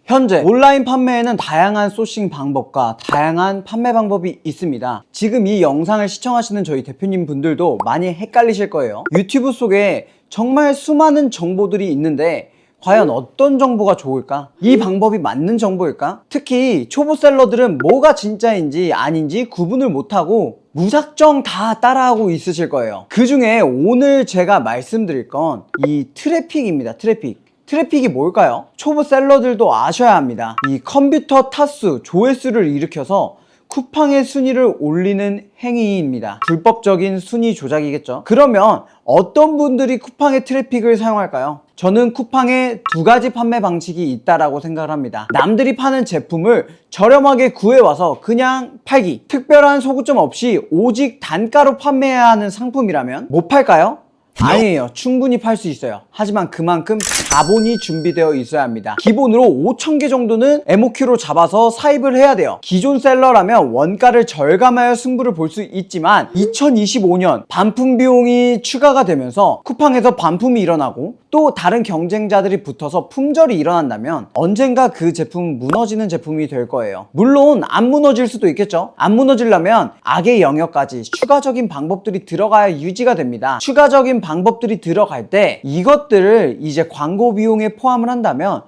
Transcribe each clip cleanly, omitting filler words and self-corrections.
현재 온라인 판매에는 다양한 소싱 방법과 다양한 판매 방법이 있습니다. 지금 이 영상을 시청하시는 저희 대표님 분들도 많이 헷갈리실 거예요. 유튜브 속에 정말 수많은 정보들이 있는데 과연 어떤 정보가 좋을까? 이 방법이 맞는 정보일까? 특히 초보 셀러들은 뭐가 진짜인지 아닌지 구분을 못하고 무작정 다 따라하고 있으실 거예요. 그 중에 오늘 제가 말씀드릴 건 이 트래픽입니다. 트래픽이 뭘까요? 초보 셀러들도 아셔야 합니다. 이 컴퓨터 타수, 조회수를 일으켜서 쿠팡의 순위를 올리는 행위입니다. 불법적인 순위 조작이겠죠. 그러면 어떤 분들이 쿠팡의 트래픽을 사용할까요? 저는 쿠팡에 두 가지 판매 방식이 있다라고 생각을 합니다. 남들이 파는 제품을 저렴하게 구해와서 그냥 팔기, 특별한 소구점 없이 오직 단가로 판매해야 하는 상품이라면 못 팔까요? 아니에요. 충분히 팔 수 있어요. 하지만 그만큼 자본이 준비되어 있어야 합니다. 기본으로 5,000개 정도는 MOQ로 잡아서 사입을 해야 돼요. 기존 셀러라면 원가를 절감하여 승부를 볼 수 있지만 2025년 반품 비용이 추가가 되면서 쿠팡에서 반품이 일어나고 또 다른 경쟁자들이 붙어서 품절이 일어난다면 언젠가 그 제품은 무너지는 제품이 될 거예요. 물론 안 무너질 수도 있겠죠. 안 무너지려면 악의 영역까지 추가적인 방법들이 들어가야 유지가 됩니다. 추가적인 방법들이 들어갈 때 이것들을 이제 광고 비용에 포함을 한다면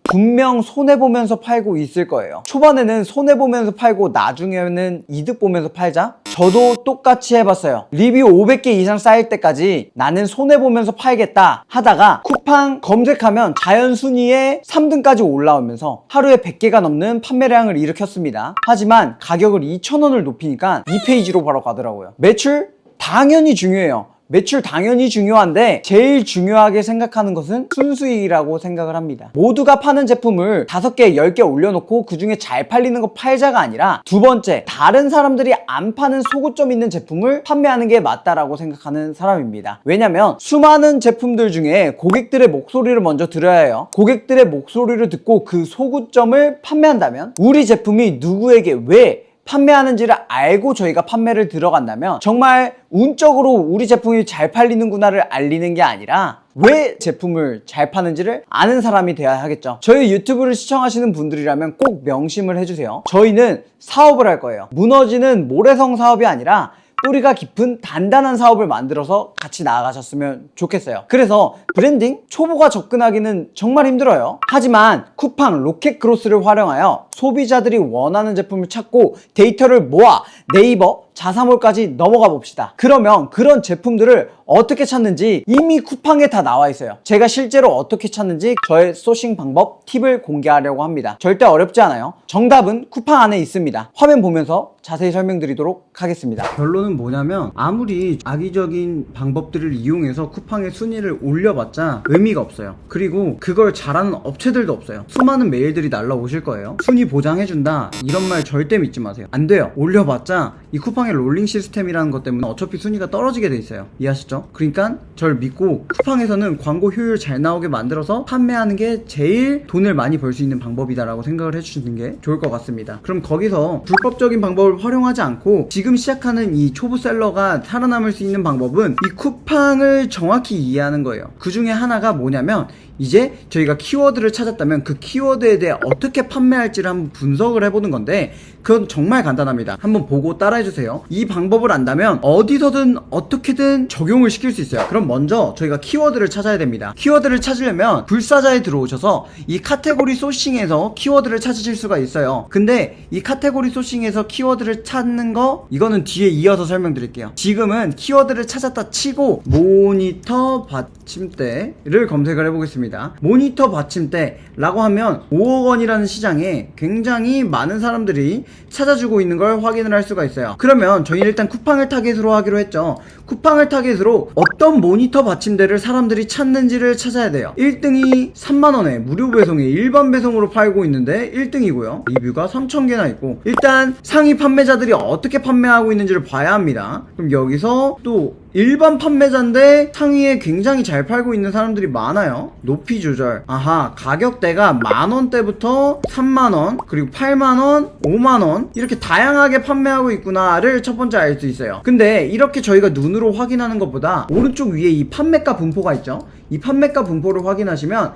분명 손해보면서 팔고 있을 거예요. 초반에는 손해보면서 팔고 나중에는 이득 보면서 팔자? 저도 똑같이 해봤어요. 리뷰 500개 이상 쌓일 때까지 나는 손해보면서 팔겠다 하다가 쿠팡 검색하면 자연 순위에 3등까지 올라오면서 하루에 100개가 넘는 판매량을 일으켰습니다. 하지만 가격을 2,000원을 높이니까 2페이지로 바로 가더라고요. 매출? 당연히 중요해요. 매출 당연히 중요한데 제일 중요하게 생각하는 것은 순수익이라고 생각을 합니다. 모두가 파는 제품을 5개, 10개 올려놓고 그 중에 잘 팔리는 거 팔자가 아니라 두 번째, 다른 사람들이 안 파는 소구점 있는 제품을 판매하는 게 맞다라고 생각하는 사람입니다. 왜냐면 수많은 제품들 중에 고객들의 목소리를 먼저 들어야 해요. 고객들의 목소리를 듣고 그 소구점을 판매한다면 우리 제품이 누구에게 왜 판매하는지를 알고 저희가 판매를 들어간다면 정말 운적으로 우리 제품이 잘 팔리는구나를 알리는 게 아니라 왜 제품을 잘 파는지를 아는 사람이 돼야 하겠죠. 저희 유튜브를 시청하시는 분들이라면 꼭 명심을 해주세요. 저희는 사업을 할 거예요. 무너지는 모래성 사업이 아니라 뿌리가 깊은 단단한 사업을 만들어서 같이 나아가셨으면 좋겠어요. 그래서 브랜딩? 초보가 접근하기는 정말 힘들어요. 하지만 쿠팡 로켓크로스를 활용하여 소비자들이 원하는 제품을 찾고 데이터를 모아 네이버, 자사몰까지 넘어가 봅시다. 그러면 그런 제품들을 어떻게 찾는지 이미 쿠팡에 다 나와 있어요. 제가 실제로 어떻게 찾는지 저의 소싱 방법, 팁을 공개하려고 합니다. 절대 어렵지 않아요. 정답은 쿠팡 안에 있습니다. 화면 보면서 자세히 설명드리도록 하겠습니다. 결론은 뭐냐면 아무리 악의적인 방법들을 이용해서 쿠팡의 순위를 올려봤자 의미가 없어요. 그리고 그걸 잘하는 업체들도 없어요. 수많은 메일들이 날라오실 거예요. 순위 보장해준다 이런 말 절대 믿지 마세요. 안 돼요. 올려봤자 이 쿠팡의 롤링 시스템이라는 것 때문에 어차피 순위가 떨어지게 돼 있어요. 이해하시죠? 그러니까 저를 믿고 쿠팡에서는 광고 효율 잘 나오게 만들어서 판매하는 게 제일 돈을 많이 벌 수 있는 방법이다라고 생각을 해주시는 게 좋을 것 같습니다. 그럼 거기서 불법적인 방법을 활용하지 않고 지금 시작하는 이 초보 셀러가 살아남을 수 있는 방법은 이 쿠팡을 정확히 이해하는 거예요. 그 중에 하나가 뭐냐면 이제 저희가 키워드를 찾았다면 그 키워드에 대해 어떻게 판매할지를 한번 분석을 해보는 건데 그건 정말 간단합니다. 한번 보고 따라해주세요. 이 방법을 안다면 어디서든 어떻게든 적용을 시킬 수 있어요. 그럼 먼저 저희가 키워드를 찾아야 됩니다. 키워드를 찾으려면 불사자에 들어오셔서 이 카테고리 소싱에서 키워드를 찾으실 수가 있어요. 근데 이 카테고리 소싱에서 키워드를 찾는 거 이거는 뒤에 이어서 설명드릴게요. 지금은 키워드를 찾았다 치고 모니터 받침대를 검색을 해보겠습니다. 모니터 받침대라고 하면 5억 원이라는 시장에 굉장히 많은 사람들이 찾아주고 있는 걸 확인을 할 수가 있어요. 그러면 저희는 일단 쿠팡을 타겟으로 하기로 했죠. 쿠팡을 타겟으로 어떤 모니터 받침대를 사람들이 찾는지를 찾아야 돼요. 1등이 3만원에 무료 배송에 일반 배송으로 팔고 있는데 1등이고요. 리뷰가 3,000개나 있고 일단 상위 판매자들이 어떻게 판매하고 있는지를 봐야 합니다. 그럼 여기서 또 일반 판매자인데 상위에 굉장히 잘 팔고 있는 사람들이 많아요. 높이 조절. 아하, 가격대가 만원대부터 3만원, 그리고 8만원, 5만원 이렇게 다양하게 판매하고 있구나를 첫 번째 알 수 있어요. 근데 이렇게 저희가 눈으로 확인하는 것보다 오른쪽 위에 이 판매가 분포가 있죠. 이 판매가 분포를 확인하시면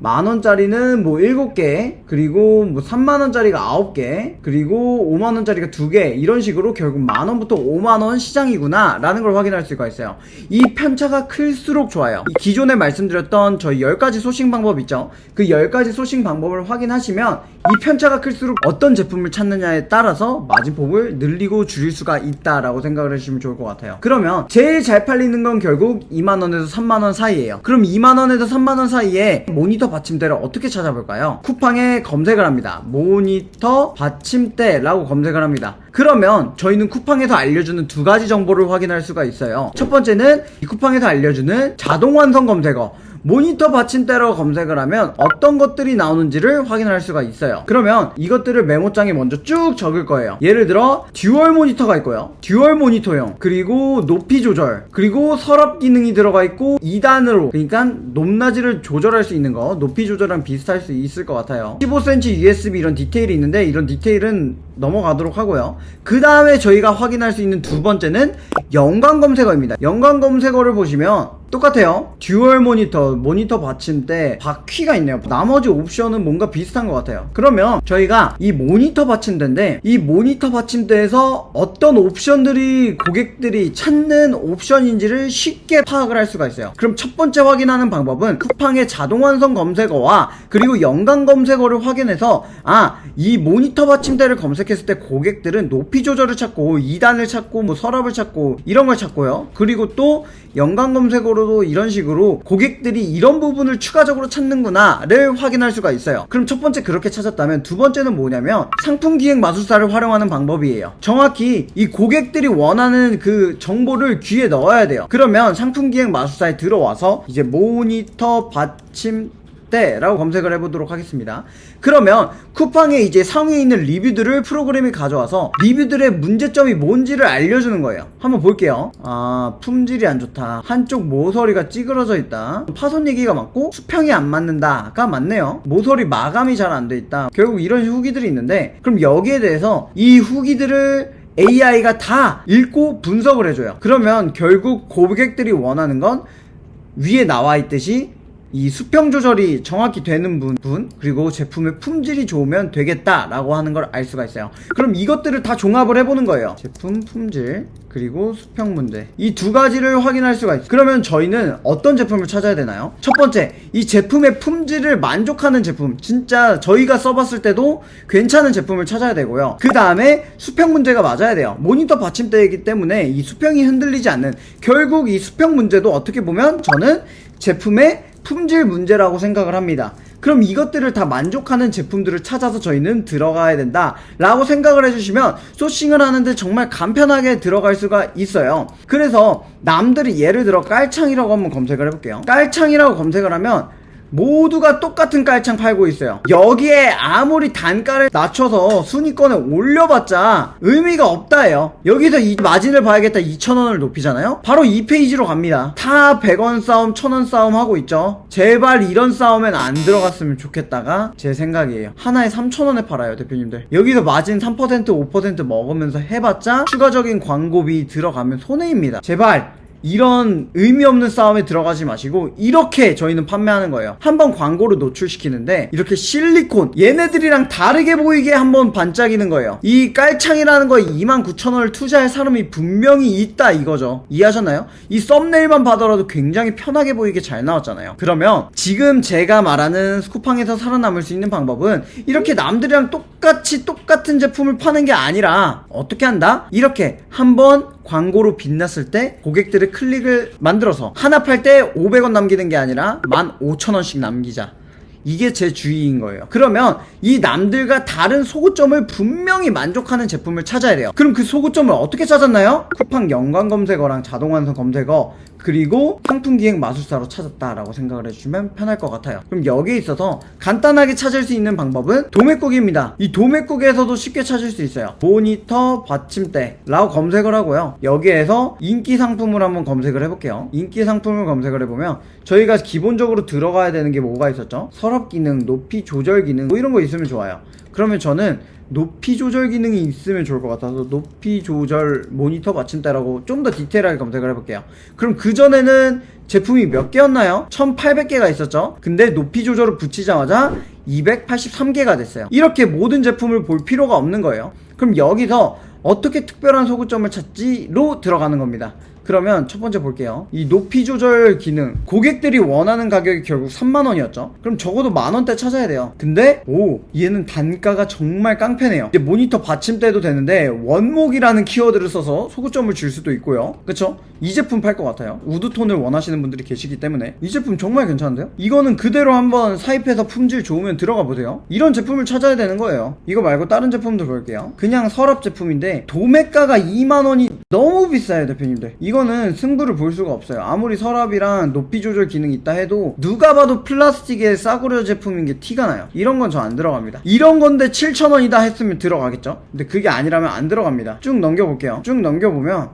10,000원짜리는 뭐 7개, 그리고 뭐 30,000원짜리가 9개, 그리고 50,000원짜리가 2개, 이런 식으로 결국 10,000원부터 50,000원 시장이구나 라는 걸 확인할 수가 있어요. 이 편차가 클수록 좋아요. 이 기존에 말씀드렸던 저희 10가지 소싱 방법 있죠? 그 10가지 소싱 방법을 확인하시면 이 편차가 클수록 어떤 제품을 찾느냐에 따라서 마진폭을 늘리고 줄일 수가 있다라고 생각을 해주시면 좋을 것 같아요. 그러면 제일 잘 팔리는 건 결국 20,000원에서 30,000원 사이에요. 그럼 20,000원에서 30,000원 사이에 모니터 받침대를 어떻게 찾아볼까요? 쿠팡에 검색을 합니다. 모니터 받침대라고 검색을 합니다. 그러면 저희는 쿠팡에서 알려주는 2가지 정보를 확인할 수가 있어요. 첫 번째는 이 쿠팡에서 알려주는 자동 완성 검색어, 모니터 받침대라고 검색을 하면 어떤 것들이 나오는지를 확인할 수가 있어요. 그러면 이것들을 메모장에 먼저 쭉 적을 거예요. 예를 들어 듀얼 모니터가 있고요, 듀얼 모니터용, 그리고 높이 조절, 그리고 서랍 기능이 들어가 있고 2단으로, 그러니까 높낮이를 조절할 수 있는 거, 높이 조절랑 비슷할 수 있을 것 같아요. 15cm USB 이런 디테일이 있는데 이런 디테일은 넘어가도록 하고요. 그 다음에 저희가 확인할 수 있는 두 번째는 연관 검색어입니다. 연관 검색어를 보시면 똑같아요. 듀얼 모니터, 모니터 받침대, 바퀴가 있네요. 나머지 옵션은 뭔가 비슷한 것 같아요. 그러면 저희가 이 모니터 받침대인데 이 모니터 받침대에서 어떤 옵션들이 고객들이 찾는 옵션인지를 쉽게 파악을 할 수가 있어요. 그럼 첫 번째 확인하는 방법은 쿠팡의 자동 완성 검색어와 그리고 연관 검색어를 확인해서 이 모니터 받침대를 검색했을 때 고객들은 높이 조절을 찾고 2단을 찾고 뭐 서랍을 찾고 이런 걸 찾고요. 그리고 또 연관 검색어로도 이런 식으로 고객들이 이런 부분을 추가적으로 찾는구나를 확인할 수가 있어요. 그럼 첫 번째 그렇게 찾았다면 두 번째는 뭐냐면 상품 기획 마술사를 활용하는 방법이에요. 정확히 이 고객들이 원하는 그 정보를 귀에 넣어야 돼요. 그러면 상품 기획 마술사에 들어와서 이제 모니터 받침대라고 검색을 해보도록 하겠습니다. 그러면 쿠팡에 이제 상위에 있는 리뷰들을 프로그램이 가져와서 리뷰들의 문제점이 뭔지를 알려주는 거예요. 한번 볼게요. 품질이 안 좋다, 한쪽 모서리가 찌그러져 있다, 파손 얘기가 많고 수평이 안 맞는다가 맞네요. 모서리 마감이 잘 안 돼 있다, 결국 이런 후기들이 있는데, 그럼 여기에 대해서 이 후기들을 AI가 다 읽고 분석을 해줘요. 그러면 결국 고객들이 원하는 건 위에 나와 있듯이 이 수평 조절이 정확히 되는 분, 그리고 제품의 품질이 좋으면 되겠다라고 하는 걸 알 수가 있어요. 그럼 이것들을 다 종합을 해보는 거예요. 제품 품질, 그리고 수평 문제, 이 두 가지를 확인할 수가 있어요. 그러면 저희는 어떤 제품을 찾아야 되나요? 첫 번째, 이 제품의 품질을 만족하는 제품, 진짜 저희가 써봤을 때도 괜찮은 제품을 찾아야 되고요. 그 다음에 수평 문제가 맞아야 돼요. 모니터 받침대이기 때문에 이 수평이 흔들리지 않는, 결국 이 수평 문제도 어떻게 보면 저는 제품의 품질 문제라고 생각을 합니다. 그럼 이것들을 다 만족하는 제품들을 찾아서 저희는 들어가야 된다 라고 생각을 해주시면 소싱을 하는데 정말 간편하게 들어갈 수가 있어요. 그래서 남들이 예를 들어 깔창이라고 한번 검색을 해볼게요. 깔창이라고 검색을 하면 모두가 똑같은 깔창 팔고 있어요. 여기에 아무리 단가를 낮춰서 순위권에 올려봤자 의미가 없다예요. 여기서 이 마진을 봐야겠다 2,000원을 높이잖아요. 바로 이 페이지로 갑니다. 다 100원 싸움, 1,000원 싸움 하고 있죠. 제발 이런 싸움엔 안 들어갔으면 좋겠다가 제 생각이에요. 하나에 3,000원에 팔아요, 대표님들. 여기서 마진 3%, 5% 먹으면서 해봤자 추가적인 광고비 들어가면 손해입니다. 제발 이런 의미 없는 싸움에 들어가지 마시고 이렇게 저희는 판매하는 거예요. 한번 광고를 노출시키는데 이렇게 실리콘, 얘네들이랑 다르게 보이게 한번 반짝이는 거예요. 이 깔창이라는 거에 29,000원을 투자할 사람이 분명히 있다 이거죠. 이해하셨나요? 이 썸네일만 봐더라도 굉장히 편하게 보이게 잘 나왔잖아요. 그러면 지금 제가 말하는 쿠팡에서 살아남을 수 있는 방법은 이렇게 남들이랑 똑같은 제품을 파는 게 아니라 어떻게 한다? 이렇게 한번 광고로 빛났을 때 고객들의 클릭을 만들어서 하나 팔 때 500원 남기는 게 아니라 15,000원씩 남기자. 이게 제 주의인 거예요. 그러면 이 남들과 다른 소구점을 분명히 만족하는 제품을 찾아야 돼요. 그럼 그 소구점을 어떻게 찾았나요? 쿠팡 연관 검색어랑 자동 완성 검색어, 그리고 상품 기획 마술사로 찾았다라고 생각을 해주시면 편할 것 같아요. 그럼 여기에 있어서 간단하게 찾을 수 있는 방법은 도매국입니다. 이 도매국에서도 쉽게 찾을 수 있어요. 모니터 받침대라고 검색을 하고요. 여기에서 인기 상품을 한번 검색을 해볼게요. 인기 상품을 검색을 해보면 저희가 기본적으로 들어가야 되는 게 뭐가 있었죠? 서랍 기능, 높이 조절 기능, 뭐 이런 거 있으면 좋아요. 그러면 저는 높이 조절 기능이 있으면 좋을 것 같아서 높이 조절 모니터 받침대라고 좀 더 디테일하게 검색을 해볼게요. 그럼 그전에는 제품이 몇 개였나요? 1800개가 있었죠. 근데 높이 조절을 붙이자마자 283개가 됐어요. 이렇게 모든 제품을 볼 필요가 없는 거예요. 그럼 여기서 어떻게 특별한 소구점을 찾지로 들어가는 겁니다. 그러면 첫 번째 볼게요. 이 높이 조절 기능, 고객들이 원하는 가격이 결국 3만원이었죠. 그럼 적어도 만원대 찾아야 돼요. 근데 얘는 단가가 정말 깡패네요. 이제 모니터 받침대도 되는데 원목이라는 키워드를 써서 소구점을 줄 수도 있고요. 그쵸? 이 제품 팔 것 같아요. 우드톤을 원하시는 분들이 계시기 때문에 이 제품 정말 괜찮은데요? 이거는 그대로 한번 사입해서 품질 좋으면 들어가 보세요. 이런 제품을 찾아야 되는 거예요. 이거 말고 다른 제품도 볼게요. 그냥 서랍 제품인데 도매가가 2만원이 너무 비싸요, 대표님들. 이거는 승부를 볼 수가 없어요. 아무리 서랍이랑 높이 조절 기능이 있다 해도 누가 봐도 플라스틱의 싸구려 제품인 게 티가 나요. 이런 건 저 안 들어갑니다. 이런 건데 7,000원이다 했으면 들어가겠죠? 근데 그게 아니라면 안 들어갑니다. 쭉 넘겨볼게요. 쭉 넘겨보면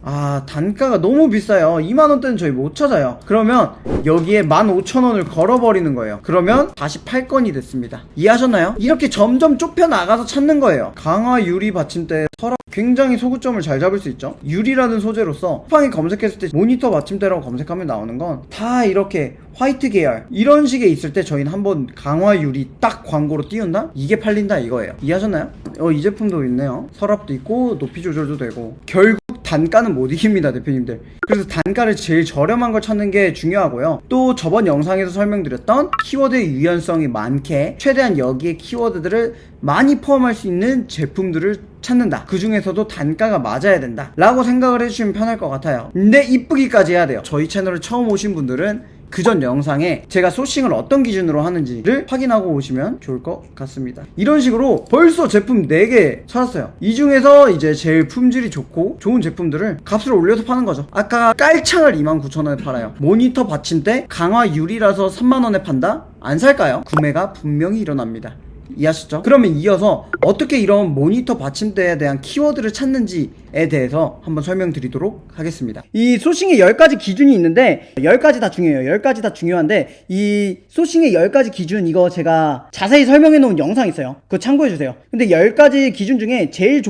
단가가 너무 비싸요. 2만원대는 저희 못 찾아요. 그러면 여기에 15,000원을 걸어버리는 거예요. 그러면 다시 팔 건이 됐습니다. 이해하셨나요? 이렇게 점점 좁혀나가서 찾는 거예요. 강화 유리 받침대 서랍 굉장히 소구점을 잘 잡을 수 있죠. 유리라는 소재로서 쿠팡이 검색했을 때 모니터 받침대라고 검색하면 나오는 건 다 이렇게 화이트 계열 이런 식에 있을 때 저희는 한번 강화 유리 딱 광고로 띄운다? 이게 팔린다 이거예요. 이해하셨나요? 이 제품도 있네요. 서랍도 있고 높이 조절도 되고 결국 단가는 못 이깁니다, 대표님들. 그래서 단가를 제일 저렴한 걸 찾는 게 중요하고요. 또 저번 영상에서 설명드렸던 키워드의 유연성이 많게 최대한 여기에 키워드들을 많이 포함할 수 있는 제품들을 찾는다. 그 중에서도 단가가 맞아야 된다 라고 생각을 해주시면 편할 것 같아요. 근데 이쁘기까지 해야 돼요. 저희 채널을 처음 오신 분들은 그전 영상에 제가 소싱을 어떤 기준으로 하는지를 확인하고 오시면 좋을 것 같습니다. 이런 식으로 벌써 제품 4개 찾았어요. 이 중에서 이제 제일 품질이 좋고 좋은 제품들을 값을 올려서 파는 거죠. 아까 깔창을 29,000원에 팔아요. 모니터 받침대 강화 유리라서 3만원에 판다? 안 살까요? 구매가 분명히 일어납니다. 이해하셨죠? 그러면 이어서 어떻게 이런 모니터 받침대에 대한 키워드를 찾는지에 대해서 한번 설명드리도록 하겠습니다. 이 소싱의 10가지 기준이 있는데 10가지 다 중요해요. 10가지 다 중요한데 이 소싱의 10가지 기준 이거 제가 자세히 설명해 놓은 영상 있어요. 그거 참고해 주세요. 근데 10가지 기준 중에 제일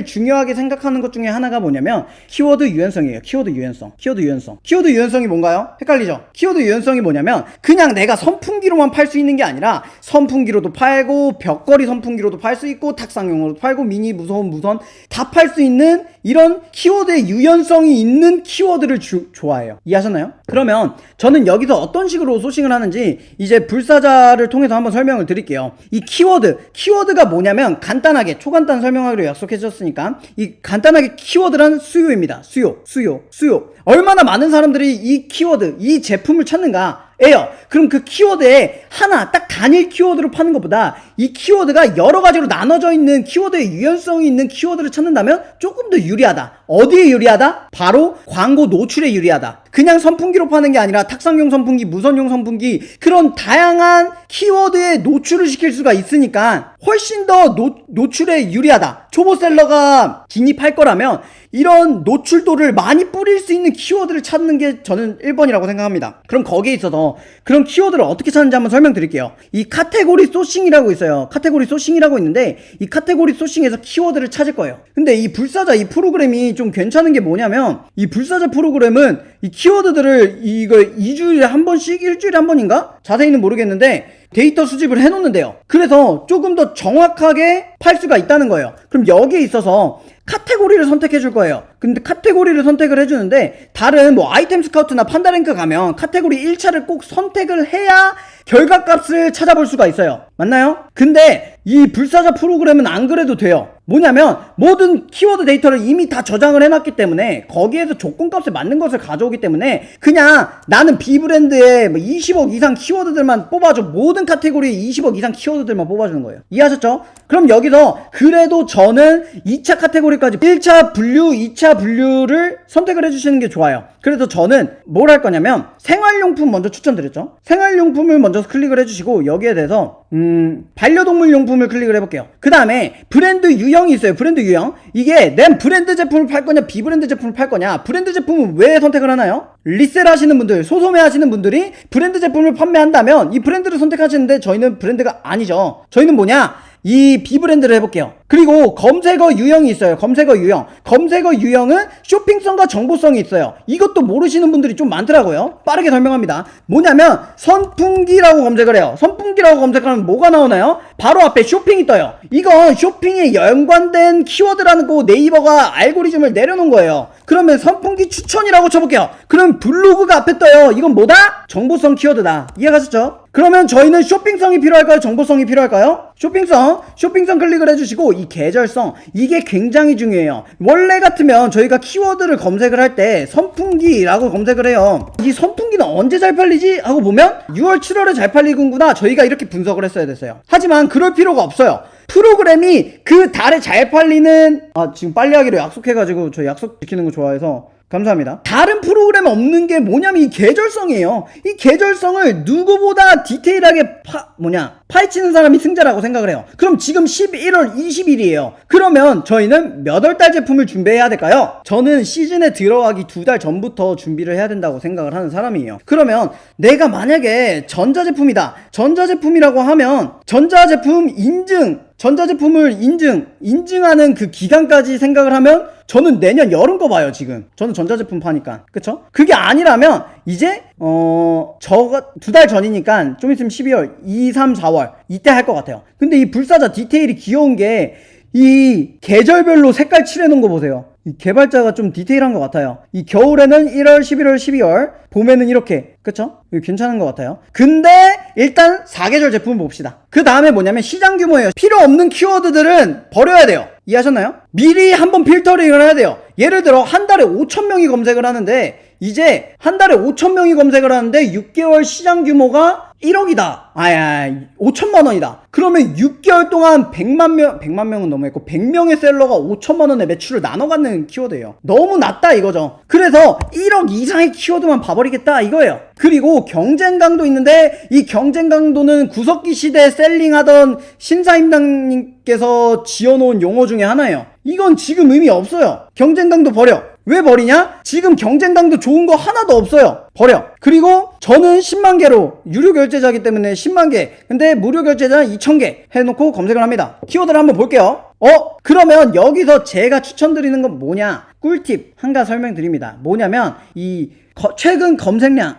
중요하게 생각하는 것 중에 하나가 뭐냐면 키워드 유연성이에요. 키워드 유연성이 뭔가요? 헷갈리죠? 키워드 유연성이 뭐냐면 그냥 내가 선풍기로만 팔 수 있는 게 아니라 선풍기로도 팔고 벽걸이 선풍기로도 팔 수 있고 탁상용으로도 팔고 미니 무선 다 팔 수 있는 이런 키워드의 유연성이 있는 키워드를 좋아해요. 이해하셨나요? 그러면 저는 여기서 어떤 식으로 소싱을 하는지 이제 불사자를 통해서 한번 설명을 드릴게요. 이 키워드가 뭐냐면 간단하게 초간단 설명하기로 약속해 주셨으니까 이 간단하게 키워드란 수요입니다. 수요. 얼마나 많은 사람들이 이 키워드, 이 제품을 찾는가 에요. 그럼 그 키워드에 하나 딱 단일 키워드로 파는 것보다 이 키워드가 여러 가지로 나눠져 있는 키워드의 유연성이 있는 키워드를 찾는다면 조금 더 유리하다. 어디에 유리하다? 바로 광고 노출에 유리하다. 그냥 선풍기로 파는 게 아니라 탁상용 선풍기, 무선용 선풍기 그런 다양한 키워드에 노출을 시킬 수가 있으니까 훨씬 더 노출에 유리하다. 초보셀러가 진입할 거라면 이런 노출도를 많이 뿌릴 수 있는 키워드를 찾는 게 저는 1번이라고 생각합니다. 그럼 거기에 있어서 그런 키워드를 어떻게 찾는지 한번 설명드릴게요. 이 카테고리 소싱이라고 있어요. 카테고리 소싱이라고 있는데 이 카테고리 소싱에서 키워드를 찾을 거예요. 근데 이 불사자 이 프로그램이 좀 괜찮은 게 뭐냐면 이 불사자 프로그램은 이 키워드들을 이거 2주일에 한 번씩 1주일에 한 번인가? 자세히는 모르겠는데 데이터 수집을 해놓는데요. 그래서 조금 더 정확하게 팔 수가 있다는 거예요. 그럼 여기에 있어서 카테고리를 선택해 줄 거예요. 근데 카테고리를 선택을 해주는데 다른 뭐 아이템 스카우트나 판다랭크 가면 카테고리 1차를 꼭 선택을 해야 결과값을 찾아볼 수가 있어요. 맞나요? 근데 이 불사자 프로그램은 안 그래도 돼요. 뭐냐면 모든 키워드 데이터를 이미 다 저장을 해놨기 때문에 거기에서 조건값에 맞는 것을 가져오기 때문에 그냥 나는 B브랜드에 20억 이상 키워드들만 뽑아줘. 모든 카테고리에 20억 이상 키워드들만 뽑아주는 거예요. 이해하셨죠? 그럼 여기서 그래도 저는 2차 카테고리까지 1차 분류, 2차 분류를 선택을 해주시는 게 좋아요. 그래서 저는 뭘 할 거냐면 생활용품 먼저 추천드렸죠. 생활용품을 먼저 클릭을 해주시고 여기에 대해서 반려동물 용품을 클릭을 해볼게요. 그 다음에 브랜드 유형이 있어요. 브랜드 유형. 이게 내 브랜드 제품을 팔 거냐 비브랜드 제품을 팔 거냐. 브랜드 제품은 왜 선택을 하나요? 리셀 하시는 분들, 소소매 하시는 분들이 브랜드 제품을 판매한다면 이 브랜드를 선택하시는데 저희는 브랜드가 아니죠. 저희는 뭐냐? 이 B브랜드를 해볼게요. 그리고 검색어 유형이 있어요. 검색어 유형. 검색어 유형은 쇼핑성과 정보성이 있어요. 이것도 모르시는 분들이 좀 많더라고요. 빠르게 설명합니다. 뭐냐면 선풍기라고 검색을 해요. 선풍기라고 검색하면 뭐가 나오나요? 바로 앞에 쇼핑이 떠요. 이건 쇼핑에 연관된 키워드라는 거 네이버가 알고리즘을 내려놓은 거예요. 그러면 선풍기 추천이라고 쳐볼게요. 그럼 블로그가 앞에 떠요. 이건 뭐다? 정보성 키워드다. 이해가셨죠? 그러면 저희는 쇼핑성이 필요할까요? 정보성이 필요할까요? 쇼핑성 클릭을 해주시고 이 계절성, 이게 굉장히 중요해요. 원래 같으면 저희가 키워드를 검색을 할 때 선풍기라고 검색을 해요. 이 선풍기는 언제 잘 팔리지? 하고 보면 6월 7월에 잘 팔리는구나, 저희가 이렇게 분석을 했어야 됐어요. 하지만 그럴 필요가 없어요. 프로그램이 그 달에 잘 팔리는, 지금 빨리 하기로 약속해가지고 저 약속 지키는 거 좋아해서 감사합니다. 다른 프로그램 없는 게 뭐냐면 이 계절성이에요. 이 계절성을 누구보다 디테일하게 파헤치는 사람이 승자라고 생각을 해요. 그럼 지금 11월 20일이에요. 그러면 저희는 몇 월 달 제품을 준비해야 될까요? 저는 시즌에 들어가기 2달 전부터 준비를 해야 된다고 생각을 하는 사람이에요. 그러면 내가 만약에 전자제품이다. 전자제품이라고 하면 전자제품 전자제품을 인증하는 그 기간까지 생각을 하면 저는 내년 여름 거 봐요. 지금 저는 전자제품 파니까, 그쵸? 그게 아니라면 이제 저가 2달 전이니까 좀 있으면 12월 2, 3, 4월 이때 할 것 같아요. 근데 이 불사자 디테일이 귀여운 게 이 계절별로 색깔 칠해놓은 거 보세요. 이 개발자가 좀 디테일한 것 같아요. 이 겨울에는 1월, 11월, 12월, 봄에는 이렇게, 그쵸? 이거 괜찮은 것 같아요. 근데 일단 4계절 제품을 봅시다. 그 다음에 뭐냐면 시장 규모예요. 필요 없는 키워드들은 버려야 돼요. 이해하셨나요? 미리 한번 필터링을 해야 돼요. 예를 들어 한 달에 5,000명이 검색을 하는데, 이제 한 달에 5,000명이 검색을 하는데 6개월 시장 규모가 1억이다. 5천만 원이다. 그러면 6개월 동안 100만 명은 너무했고 100명의 셀러가 5천만 원의 매출을 나눠 갖는 키워드예요. 너무 낮다 이거죠. 그래서 1억 이상의 키워드만 봐버리겠다 이거예요. 그리고 경쟁 강도 있는데, 이 경쟁 강도는 구석기 시대에 셀링하던 신사임당님께서 지어놓은 용어 중에 하나예요. 이건 지금 의미 없어요. 경쟁 강도 버려. 왜 버리냐? 지금 경쟁 강도 좋은 거 하나도 없어요. 버려. 그리고 저는 10만 개로 유료 결제자이기 때문에 10만 개, 근데 무료 결제자 2,000개 해놓고 검색을 합니다. 키워드를 한번 볼게요. 그러면 여기서 제가 추천드리는 건 뭐냐? 꿀팁 한 가지 설명드립니다. 뭐냐면 최근 검색량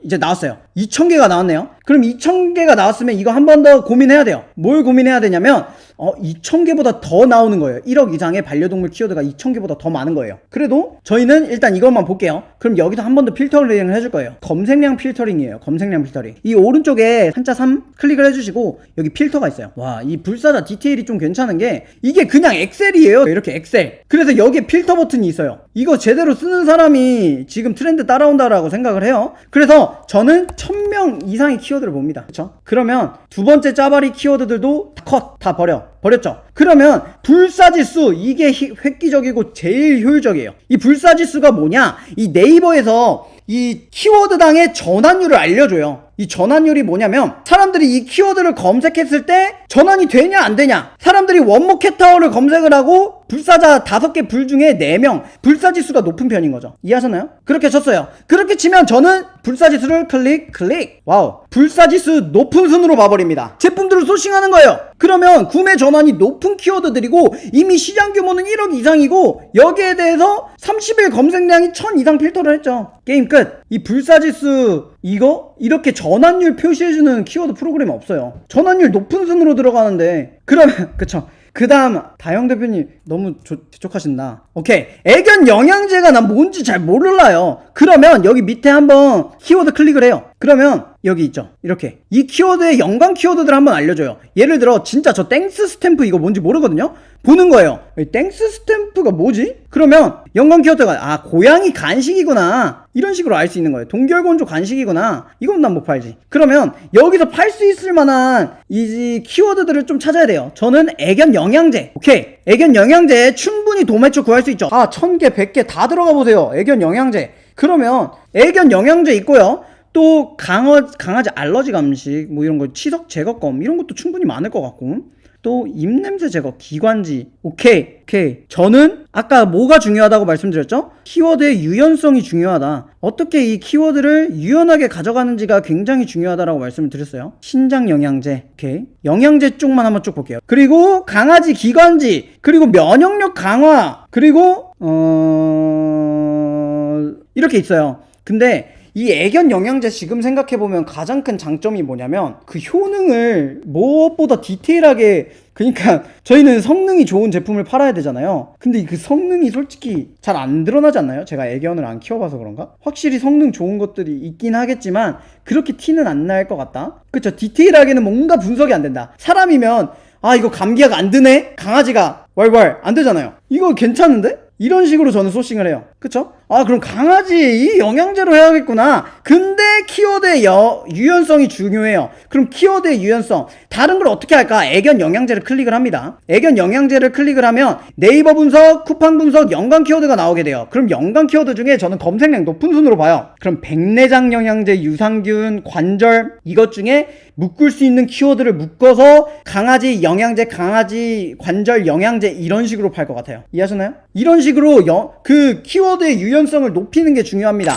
이제 나왔어요. 2,000개가 나왔네요. 그럼 2,000개가 나왔으면 이거 한 번 더 고민해야 돼요. 뭘 고민해야 되냐면 2,000개보다 더 나오는 거예요. 1억 이상의 반려동물 키워드가 2,000개보다 더 많은 거예요. 그래도 저희는 일단 이것만 볼게요. 그럼 여기서 한 번 더 필터링을 해줄 거예요. 검색량 필터링이에요. 검색량 필터링. 이 오른쪽에 한자 3 클릭을 해주시고 여기 필터가 있어요. 와, 이 불사자 디테일이 좀 괜찮은 게 이게 그냥 엑셀이에요. 이렇게 엑셀. 그래서 여기에 필터 버튼이 있어요. 이거 제대로 쓰는 사람이 지금 트렌드 따라온다라고 생각을 해요. 그래서 저는 1,000명 이상의 키워드를 봅니다. 그쵸? 그러면 두 번째 짜바리 키워드들도 다 버렸죠? 그러면 불사지수, 이게 획기적이고 제일 효율적이에요. 이 불사지수가 뭐냐? 이 네이버에서 이 키워드당의 전환율을 알려줘요. 이 전환율이 뭐냐면 사람들이 이 키워드를 검색했을 때 전환이 되냐 안 되냐, 사람들이 원목 캣타워를 검색을 하고 불사자 5개 불 중에 4명 불사지수가 높은 편인 거죠. 이해하셨나요? 그렇게 쳤어요. 그렇게 치면 저는 불사지수를 클릭. 와우, 불사지수 높은 순으로 봐버립니다. 제품들을 소싱하는 거예요. 그러면 구매 전환이 높은 키워드들이고 이미 시장 규모는 1억 이상이고 여기에 대해서 30일 검색량이 1000 이상 필터를 했죠. 게임 끝. 이 불사지수 이거 이렇게 전환율 표시해주는 키워드 프로그램이 없어요. 전환율 높은 순으로 들어가는데, 그러면 그쵸, 그 다음 다영 대표님 너무 재촉하신다. 오케이, 애견 영양제가 난 뭔지 잘 몰라요. 그러면 여기 밑에 한번 키워드 클릭을 해요. 그러면 여기 있죠, 이렇게 이 키워드의 연관 키워드들 한번 알려줘요. 예를 들어 진짜 저 땡스 스탬프 이거 뭔지 모르거든요. 보는 거예요. 땡스 스탬프가 뭐지? 그러면 연관 키워드가 고양이 간식이구나, 이런 식으로 알 수 있는 거예요. 동결건조 간식이구나, 이건 난 못 팔지. 그러면 여기서 팔 수 있을 만한 이 키워드들을 좀 찾아야 돼요. 저는 애견 영양제. 오케이, 애견 영양제 충분히 도매출 구할 수 있죠. 1000개 100개 다 들어가 보세요. 애견 영양제. 그러면 애견 영양제 있고요. 또 강아지 알러지 감식 뭐 이런 거, 치석 제거검 이런 것도 충분히 많을 것 같고, 또 입냄새 제거, 기관지. 오케이. 저는 아까 뭐가 중요하다고 말씀드렸죠? 키워드의 유연성이 중요하다. 어떻게 이 키워드를 유연하게 가져가는지가 굉장히 중요하다라고 말씀을 드렸어요. 신장 영양제. 오케이. 영양제 쪽만 한번 쭉 볼게요. 그리고 강아지 기관지, 그리고 면역력 강화, 그리고 이렇게 있어요. 근데 이 애견 영양제 지금 생각해보면 가장 큰 장점이 뭐냐면 그 효능을 무엇보다 디테일하게, 그러니까 저희는 성능이 좋은 제품을 팔아야 되잖아요. 근데 그 성능이 솔직히 잘 안 드러나지 않나요? 제가 애견을 안 키워봐서 그런가? 확실히 성능 좋은 것들이 있긴 하겠지만 그렇게 티는 안 날 것 같다. 그쵸? 디테일하게는 뭔가 분석이 안 된다. 사람이면 아 이거 감기약 안 드네? 강아지가 왈왈 안 되잖아요. 이거 괜찮은데? 이런 식으로 저는 소싱을 해요. 그쵸? 아 그럼 강아지 이 영양제로 해야겠구나. 근데 키워드의 유연성이 중요해요. 그럼 키워드의 유연성, 다른 걸 어떻게 할까? 애견 영양제를 클릭을 합니다. 애견 영양제를 클릭을 하면 네이버 분석, 쿠팡 분석, 연관 키워드가 나오게 돼요. 그럼 연관 키워드 중에 저는 검색량 높은 순으로 봐요. 그럼 백내장 영양제, 유산균, 관절, 이것 중에 묶을 수 있는 키워드를 묶어서 강아지 영양제, 강아지 관절 영양제 이런 식으로 팔 것 같아요. 이해하셨나요? 이런 식으로 그 키워드의 유연성을 높이는 게 중요합니다.